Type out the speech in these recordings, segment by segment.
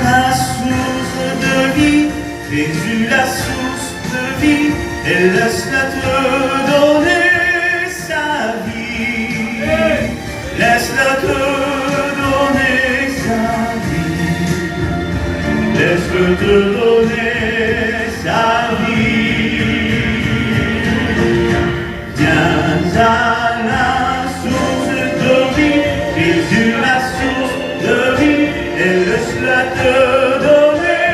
la source de vie, Jésus la source de vie, et laisse-la te donner sa vie, laisse-la te donner sa vie, laisse-le te donner sa vie. Viens à la source de vie, Jésus la source de vie, et laisse-la te donner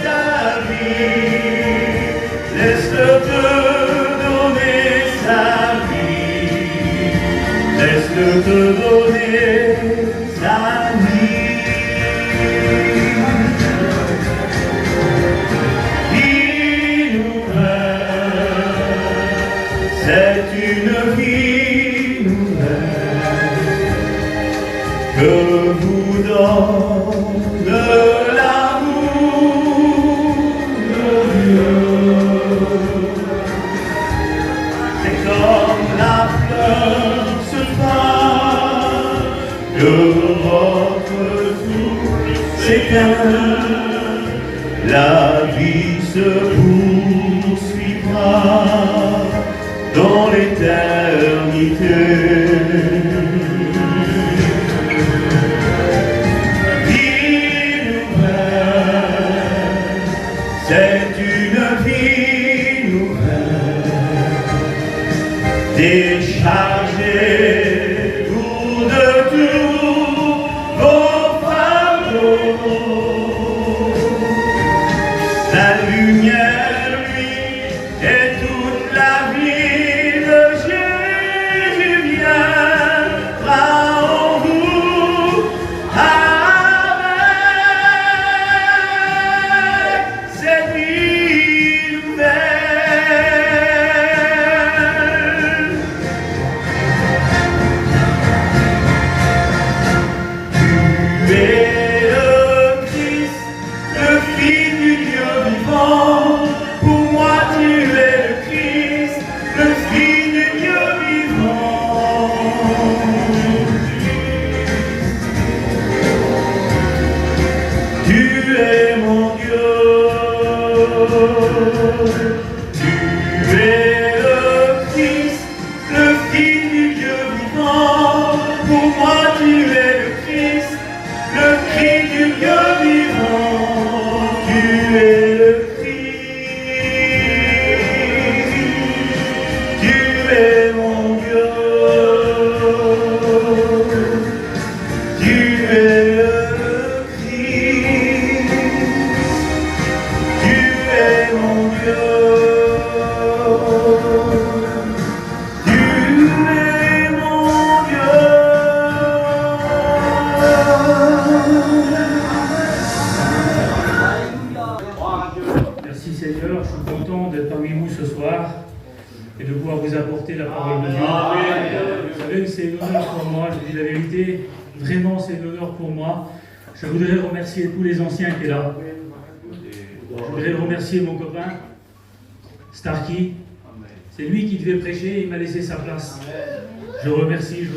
sa vie, laisse-le te donner sa vie, laisse-le te donner sa vie. Vie nouvelle, c'est une vie nouvelle que vous donne l'amour de Dieu. C'est comme la fleur se fane, que votre souffle s'éteint, la vie se poursuivra dans l'éternité. Vie nouvelle, c'est une vie nouvelle, déchargez vous de tous vos fardeaux. La lumière, lui, et toute la vie de Jésus viendra en vous avec cette vie nouvelle. Tu es le Christ, le Fils du Dieu vivant. Pour moi, tu es le Christ, le Fils du Dieu vivant. Tu es mon Dieu. Tu es le Christ, le Fils du Dieu vivant. Pour moi, tu es le Christ, le Christ du Dieu vivant. Tu es le Christ, tu es mon Dieu. Tu es le Christ, tu es mon Dieu. Tu es mon Dieu. Merci Seigneur, je suis content d'être parmi vous ce soir et de pouvoir vous apporter la parole de Dieu. Vous savez que c'est un honneur pour moi, je vous dis la vérité, vraiment c'est un honneur pour moi. Je voudrais remercier tous les anciens qui sont là. Je voudrais remercier mon copain, Starkey. C'est lui qui devait prêcher, il m'a laissé sa place. Je remercie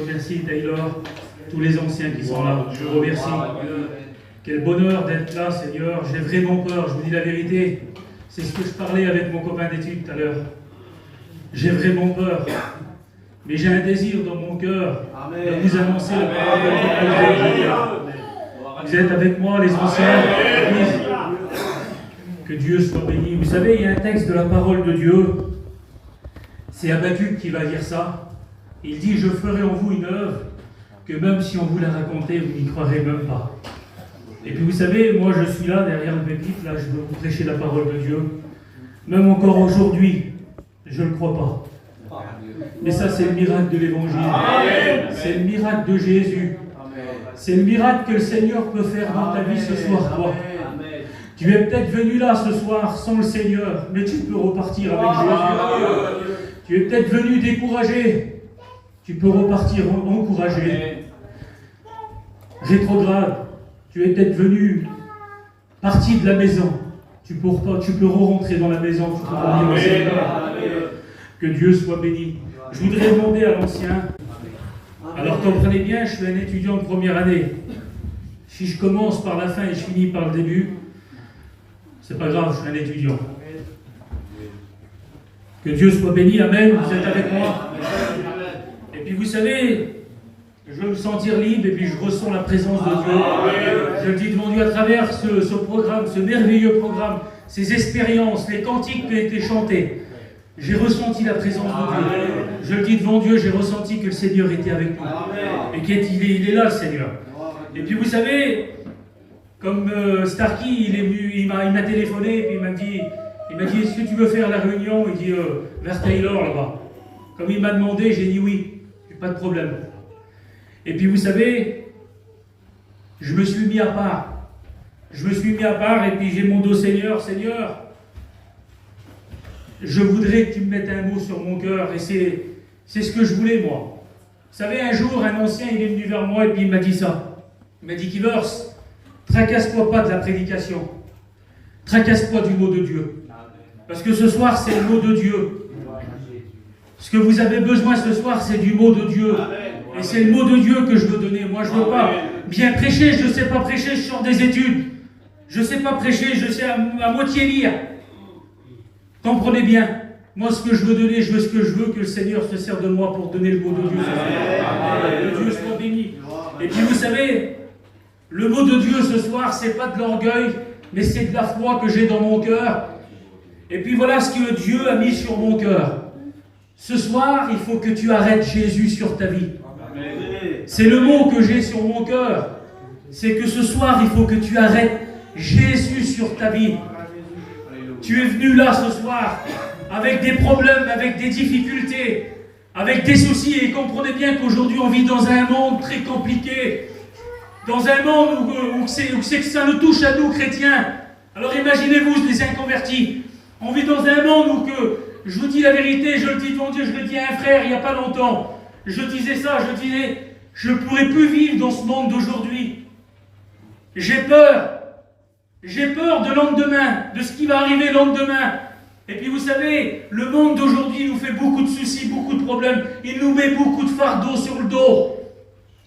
Taylor, tous les anciens qui sont là. Je vous remercie. Quel bonheur d'être là, Seigneur. J'ai vraiment peur, je vous dis la vérité. C'est ce que je parlais avec mon copain d'études tout à l'heure. J'ai vraiment peur. Mais j'ai un désir dans mon cœur de vous annoncer la parole de Dieu. Vous êtes avec moi, les anciens. Que Dieu soit béni. Vous savez, il y a un texte de la parole de Dieu. C'est Habacuc qui va dire ça. Il dit, je ferai en vous une œuvre que même si on vous la racontait, vous n'y croirez même pas. Et puis vous savez, moi je suis là, derrière le pupitre, là, je veux vous prêcher la parole de Dieu. Même encore aujourd'hui, je ne le crois pas. Mais ça, c'est le miracle de l'Évangile. C'est le miracle de Jésus. C'est le miracle que le Seigneur peut faire dans ta vie ce soir, toi. Tu es peut-être venu là ce soir sans le Seigneur, mais tu peux repartir avec Jésus. Tu es peut-être venu découragé, tu peux repartir encouragé. Rétrograde, tu es peut-être venu parti de la maison, tu peux re-rentrer dans la maison, tu peux revenir au Seigneur. Que Dieu soit béni. Je voudrais demander à l'ancien, alors comprenez bien, je suis un étudiant de première année. Je Si je commence par la fin et je finis par le début, c'est pas grave, je suis un étudiant. Que Dieu soit béni, amen, vous êtes avec moi. Et puis vous savez, je veux me sentir libre et puis je ressens la présence de Dieu. Je le dis devant Dieu à travers ce programme, ce merveilleux programme, ces expériences, les cantiques qui ont été chantés. J'ai ressenti la présence de Dieu. Je le dis devant Dieu, j'ai ressenti que le Seigneur était avec nous. Et qu'il est là, le Seigneur. Et puis vous savez, comme Starkey, il m'a téléphoné et puis il m'a dit, est-ce que tu veux faire la réunion? Il dit, vers Taylor là-bas. Comme il m'a demandé, j'ai dit oui, pas de problème. Et puis vous savez, je me suis mis à part. Je me suis mis à part et puis j'ai demandé au Seigneur, Seigneur, je voudrais que tu me mettes un mot sur mon cœur et c'est ce que je voulais moi. Vous savez, un jour, un ancien, il est venu vers moi et puis il m'a dit ça. Il m'a dit, Kivers, tracasse-toi pas de la prédication. Tracasse-toi du mot de Dieu. Parce que ce soir, c'est le mot de Dieu. Ce que vous avez besoin ce soir, c'est du mot de Dieu. Et c'est le mot de Dieu que je veux donner. Moi, je ne veux pas bien prêcher, je ne sais pas prêcher, je sors des études. Je ne sais pas prêcher, je sais à moitié lire. Comprenez bien. Moi, ce que je veux donner, je veux ce que je veux, que le Seigneur se serve de moi pour donner le mot de Dieu. Que Dieu soit béni. Et puis, vous savez, le mot de Dieu ce soir, c'est pas de l'orgueil, mais c'est de la foi que j'ai dans mon cœur. Et puis voilà ce que Dieu a mis sur mon cœur. Ce soir, il faut que tu arrêtes Jésus sur ta vie. C'est le mot que j'ai sur mon cœur. C'est que ce soir, il faut que tu arrêtes Jésus sur ta vie. Tu es venu là ce soir avec des problèmes, avec des difficultés, avec des soucis. Et comprenez bien qu'aujourd'hui, on vit dans un monde très compliqué. Dans un monde où c'est que ça nous touche à nous, chrétiens. Alors imaginez-vous les inconvertis. On vit dans un monde où je vous dis la vérité, je le dis devant Dieu, je le dis à un frère il n'y a pas longtemps. Je disais ça, je disais, je ne pourrais plus vivre dans ce monde d'aujourd'hui. J'ai peur. J'ai peur de lendemain, de ce qui va arriver le lendemain. Et puis vous savez, le monde d'aujourd'hui nous fait beaucoup de soucis, beaucoup de problèmes. Il nous met beaucoup de fardeaux sur le dos.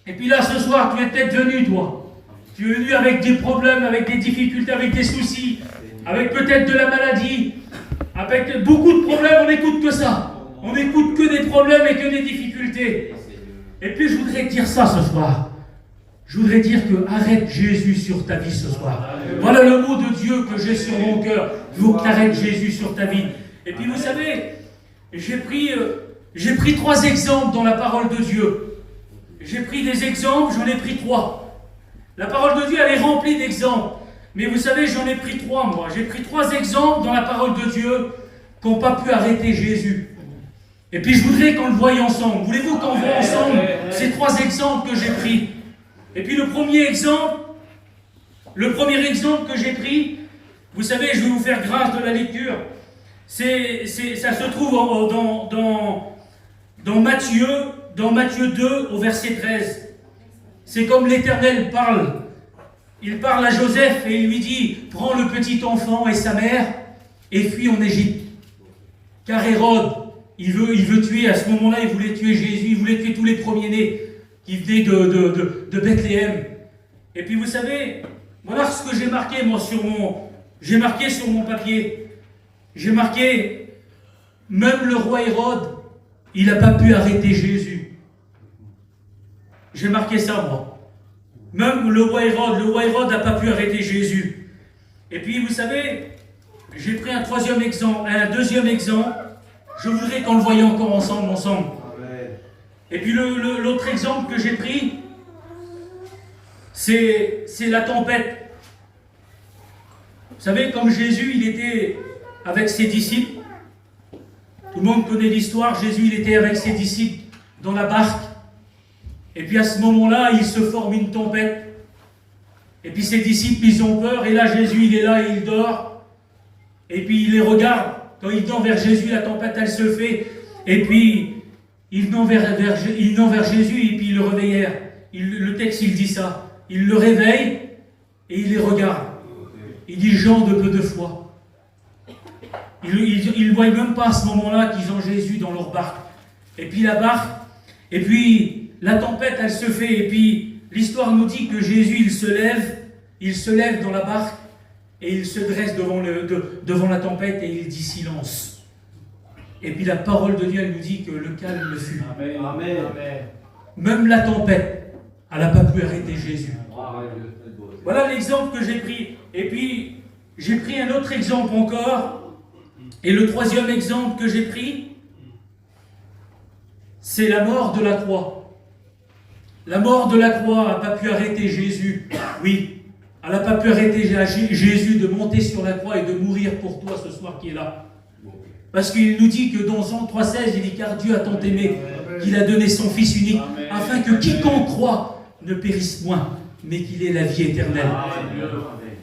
Et puis là, ce soir, tu es peut-être venu, toi. Tu es venu avec des problèmes, avec des difficultés, avec des soucis, avec peut-être de la maladie, avec beaucoup de problèmes, on n'écoute que ça. On n'écoute que des problèmes et que des difficultés. Et puis je voudrais te dire ça ce soir. Je voudrais dire que arrête Jésus sur ta vie ce soir. Voilà le mot de Dieu que j'ai sur mon cœur. Il faut que tu arrêtes Jésus sur ta vie. Et puis vous savez, j'ai pris 3 exemples dans la parole de Dieu. J'ai pris des exemples, j'en ai pris 3. La parole de Dieu, elle est remplie d'exemples. Mais vous savez, j'en ai pris 3, moi. J'ai pris 3 exemples dans la parole de Dieu qui n'ont pas pu arrêter Jésus. Et puis je voudrais qu'on le voie ensemble. Voulez-vous qu'on voit ensemble ces 3 exemples que j'ai pris? Et puis le premier exemple que j'ai pris, vous savez, je vais vous faire grâce de la lecture. Ça se trouve dans Matthieu 2 au verset 13. C'est comme l'Éternel parle. Il parle à Joseph et il lui dit, prends le petit enfant et sa mère et fuis en Égypte. Car Hérode, il veut tuer, à ce moment-là, il voulait tuer Jésus, il voulait tuer tous les premiers-nés qui venaient de Bethléem. Et puis vous savez, voilà ce que j'ai marqué moi sur mon papier. J'ai marqué, même le roi Hérode, il n'a pas pu arrêter Jésus. J'ai marqué ça moi. Même le roi Hérode n'a pas pu arrêter Jésus. Et puis vous savez, j'ai pris un deuxième exemple. Je voudrais qu'on le voie encore ensemble. Et puis l'autre exemple que j'ai pris, c'est la tempête. Vous savez, comme Jésus, il était avec ses disciples. Tout le monde connaît l'histoire. Jésus, il était avec ses disciples dans la barque. Et puis à ce moment-là, il se forme une tempête. Et puis ses disciples, ils ont peur. Et là, Jésus, il est là et il dort. Et puis il les regarde. Quand il tend vers Jésus, la tempête, elle se fait. Et puis, il tend vers Jésus et puis ils le réveillèrent. Le texte, il dit ça. Il le réveille et il les regarde. Il dit, gens de peu de foi. Ils ne voient même pas à ce moment-là qu'ils ont Jésus dans leur barque. Et puis la barque, et puis la tempête, elle se fait. Et puis l'histoire nous dit que Jésus, il se lève dans la barque et il se dresse devant la tempête et il dit silence. Et puis la parole de Dieu, elle nous dit que le calme fut. Amen. Amen. Même la tempête, elle n'a pas pu arrêter Jésus. Voilà l'exemple que j'ai pris. Et puis, j'ai pris un autre exemple encore. Et le troisième exemple que j'ai pris, c'est la mort de la croix. La mort de la croix n'a pas pu arrêter Jésus. Oui, elle n'a pas pu arrêter Jésus de monter sur la croix et de mourir pour toi ce soir qui est là. Parce qu'il nous dit que dans Jean 3,16, il dit « Car Dieu a tant aimé qu'il a donné son Fils unique, afin que quiconque croit ne périsse point, mais qu'il ait la vie éternelle. »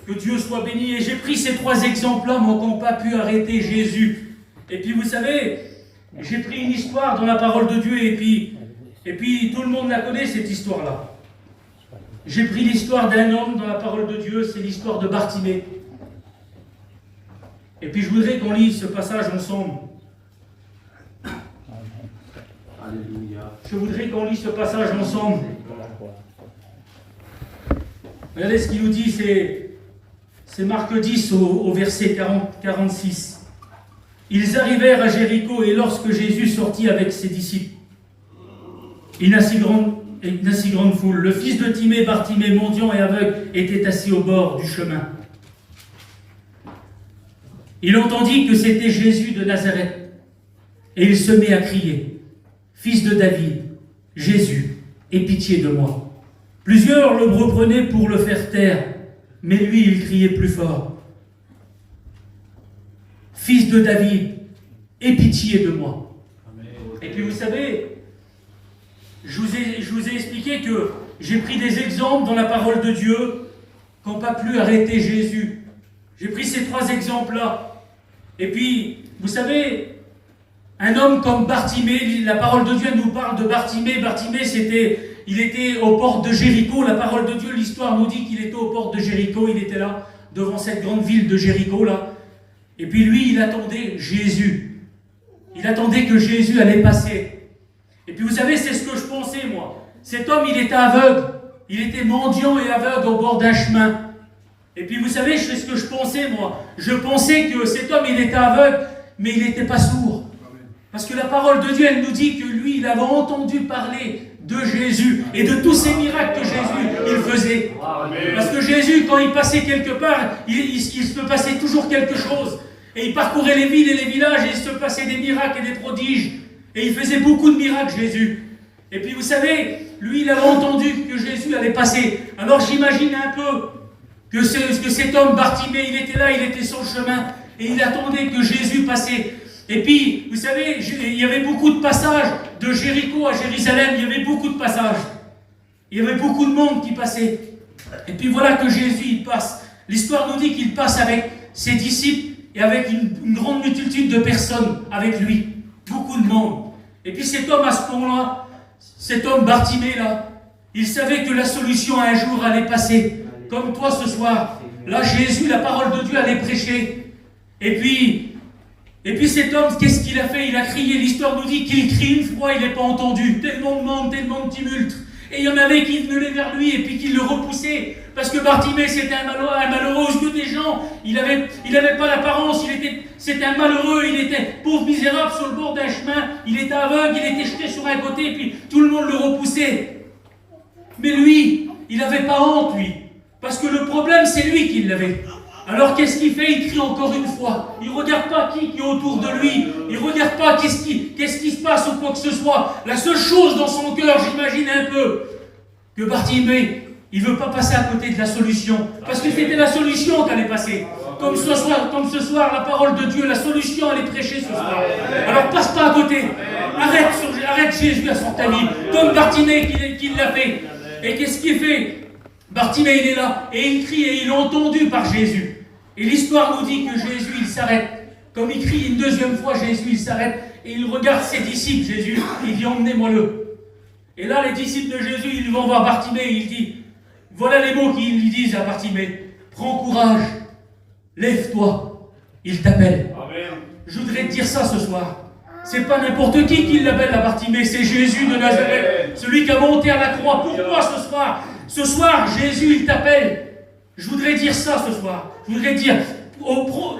Que Dieu soit béni. Et j'ai pris ces trois exemples-là, moi, qui n'ont pas pu arrêter Jésus. Et puis, vous savez, j'ai pris une histoire dans la parole de Dieu, et puis tout le monde la connaît, cette histoire-là. J'ai pris l'histoire d'un homme dans la parole de Dieu, c'est l'histoire de Bartimée. Et puis je voudrais qu'on lise ce passage ensemble. Alléluia. Je voudrais qu'on lise ce passage ensemble. Regardez ce qu'il nous dit, c'est Marc 10 au verset 46. Ils arrivèrent à Jéricho et lorsque Jésus sortit avec ses disciples, une assez grande foule, le fils de Timée, Bartimée, mendiant et aveugle, était assis au bord du chemin. Il entendit que c'était Jésus de Nazareth et il se mit à crier « Fils de David, Jésus, aie pitié de moi !» Plusieurs le reprenaient pour le faire taire, mais lui, il criait plus fort « Fils de David, aie pitié de moi !» Et puis vous savez, je vous ai expliqué que j'ai pris des exemples dans la parole de Dieu qui n'ont pas pu arrêter Jésus. J'ai pris ces trois exemples-là. Et puis, vous savez, un homme comme Bartimée, la parole de Dieu nous parle de Bartimée. Bartimée, il était aux portes de Jéricho. La parole de Dieu, l'histoire nous dit qu'il était aux portes de Jéricho. Il était là, devant cette grande ville de Jéricho, là. Et puis lui, il attendait Jésus. Il attendait que Jésus allait passer. Et puis vous savez, c'est ce que je pensais, moi. Cet homme, il était aveugle. Il était mendiant et aveugle au bord d'un chemin. Et puis vous savez, c'est ce que je pensais, moi. Je pensais que cet homme, il était aveugle, mais il n'était pas sourd. Parce que la parole de Dieu, elle nous dit que lui, il avait entendu parler de Jésus et de tous ces miracles que Jésus, il faisait. Parce que Jésus, quand il passait quelque part, il se passait toujours quelque chose. Et il parcourait les villes et les villages et il se passait des miracles et des prodiges. Et il faisait beaucoup de miracles, Jésus. Et puis vous savez, lui, il avait entendu que Jésus allait passer. Alors j'imagine un peu que cet homme Bartimée, il était là, il était sur le chemin, et il attendait que Jésus passait. Et puis, vous savez, il y avait beaucoup de passages de Jéricho à Jérusalem, il y avait beaucoup de passages. Il y avait beaucoup de monde qui passait. Et puis voilà que Jésus, il passe. L'histoire nous dit qu'il passe avec ses disciples et avec une grande multitude de personnes avec lui. Beaucoup de monde. Et puis cet homme, à ce moment-là, cet homme Bartimée, là, il savait que la solution un jour allait passer. Comme toi ce soir, là Jésus, la parole de Dieu allait prêcher. Et puis cet homme, qu'est-ce qu'il a fait? Il a crié, l'histoire nous dit qu'il crie une fois, il n'est pas entendu. Tellement de monde, tellement de tumulte. Et il y en avait qui venaient vers lui et puis qui le repoussaient. Parce que Bartimée, c'était un malheureux aux yeux des gens. Il avait pas l'apparence, c'était un malheureux, il était pauvre misérable sur le bord d'un chemin. Il était aveugle, il était jeté sur un côté et puis tout le monde le repoussait. Mais lui, il n'avait pas honte, lui. Parce que le problème, c'est lui qui l'avait. Alors qu'est-ce qu'il fait? Il crie encore une fois. Il ne regarde pas qui est autour de lui. Il ne regarde pas qu'est-ce qui se passe ou quoi que ce soit. La seule chose dans son cœur, j'imagine un peu, que Bartimée, il ne veut pas passer à côté de la solution. Parce que c'était la solution qu'elle allait passer. Comme ce soir, la parole de Dieu, la solution, elle est prêchée ce soir. Alors passe pas à côté. Arrête Jésus à ta vie. Comme Bartimée qui l'a fait. Et qu'est-ce qu'il fait? Bartimée, il est là, et il crie, et il est entendu par Jésus. Et l'histoire nous dit que Jésus, il s'arrête. Comme il crie une deuxième fois, Jésus, il s'arrête, et il regarde ses disciples, Jésus, il dit, emmenez-moi-le. Et là, les disciples de Jésus, ils vont voir Bartimée, et il dit, voilà les mots qu'ils lui disent à Bartimée, prends courage, lève-toi, il t'appelle. Amen. Je voudrais te dire ça ce soir. C'est pas n'importe qui l'appelle à Bartimée, c'est Jésus de Nazareth, celui qui a monté à la croix. Pourquoi ce soir? Ce soir, Jésus, il t'appelle. Je voudrais dire ça ce soir. Je voudrais dire,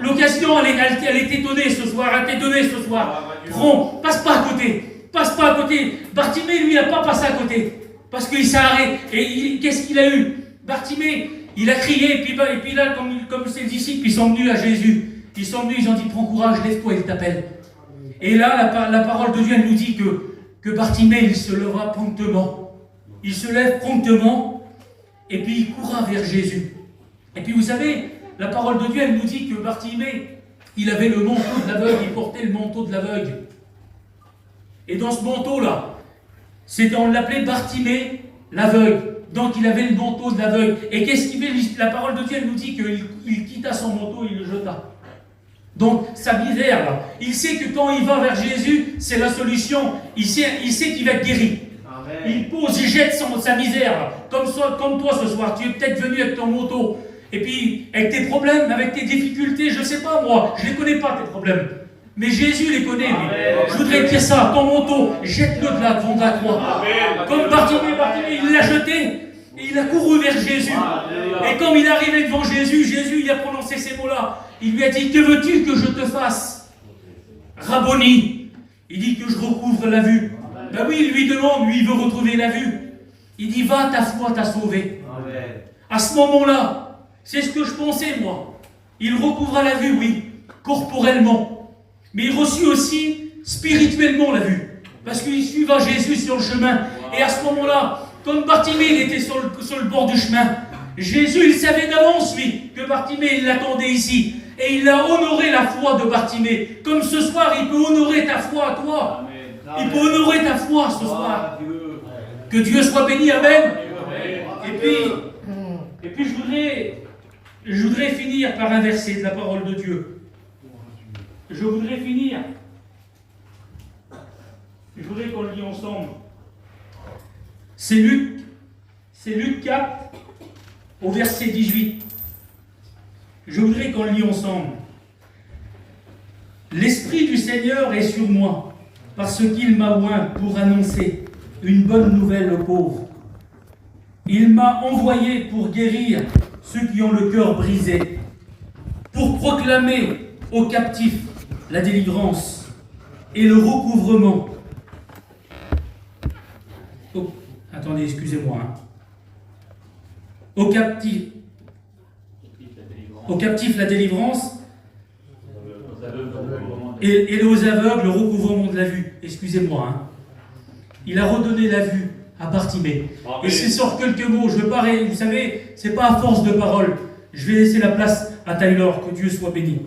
l'occasion, elle est étonnée ce soir. Elle est étonnée ce soir. Prends, passe pas à côté. Passe pas à côté. Bartimée, lui, il n'a pas passé à côté. Parce qu'il s'est arrêté. Et qu'est-ce qu'il a eu? Bartimée, il a crié. Et puis là, comme ses disciples, ils sont venus à Jésus. Ils sont venus, ils ont dit, prends courage, lève-toi, il t'appelle. Et là, la parole de Dieu, elle nous dit que Bartimée, il se leva promptement. Il se lève promptement. Et puis il courra vers Jésus. Et puis vous savez, la parole de Dieu, elle nous dit que Bartimée, il avait le manteau de l'aveugle, il portait le manteau de l'aveugle. Et dans ce manteau-là, on l'appelait Bartimée, l'aveugle. Donc il avait le manteau de l'aveugle. Et qu'est-ce qu'il fait? La parole de Dieu, elle nous dit qu'il quitta son manteau, il le jeta. Donc sa misère, là, il sait que quand il va vers Jésus, c'est la solution. Il sait qu'il va être guéri. Amen. Il pose, il jette sa misère, là. Comme toi ce soir. Tu es peut-être venu avec ton manteau. Et puis, avec tes problèmes, avec tes difficultés, je ne sais pas moi, je ne les connais pas tes problèmes. Mais Jésus les connaît, lui. Je voudrais te dire ça, ton manteau, jette-le de là devant la croix. Amen. Comme Bartimée, il l'a jeté, et il a couru vers Jésus. Amen. Et comme il est arrivé devant Jésus, il a prononcé ces mots-là. Il lui a dit, que veux-tu que je te fasse? Rabboni. Il dit que je recouvre la vue. Ben oui, il lui demande, lui, il veut retrouver la vue. Il dit, va, ta foi t'a sauvé. Amen. À ce moment-là, c'est ce que je pensais, moi. Il recouvra la vue, oui, corporellement. Mais il reçut aussi spirituellement la vue. Parce qu'il suivait Jésus sur le chemin. Et à ce moment-là, comme Bartimée, il était sur le bord du chemin, Jésus, il savait d'avance, lui, que Bartimée, il l'attendait ici. Et il a honoré la foi de Bartimée. Comme ce soir, il peut honorer ta foi à toi. Amen. Il peut honorer ta foi ce soir. Que Dieu soit béni, amen. Et puis je voudrais finir par un verset de la parole de Dieu. Je voudrais qu'on le lit ensemble. C'est Luc 4, au verset 18. Je voudrais qu'on le lit ensemble. L'Esprit du Seigneur est sur moi, parce qu'il m'a oint pour annoncer une bonne nouvelle aux pauvres. Il m'a envoyé pour guérir ceux qui ont le cœur brisé, pour proclamer aux captifs la délivrance et le recouvrement. Attendez, excusez-moi. Aux captifs la délivrance et aux aveugles le recouvrement de la vue. Excusez-moi. Il a redonné la vue à Bartimée. Et c'est sur quelques mots, je veux pas, vous savez, c'est pas à force de parole. Je vais laisser la place à Taylor, que Dieu soit béni.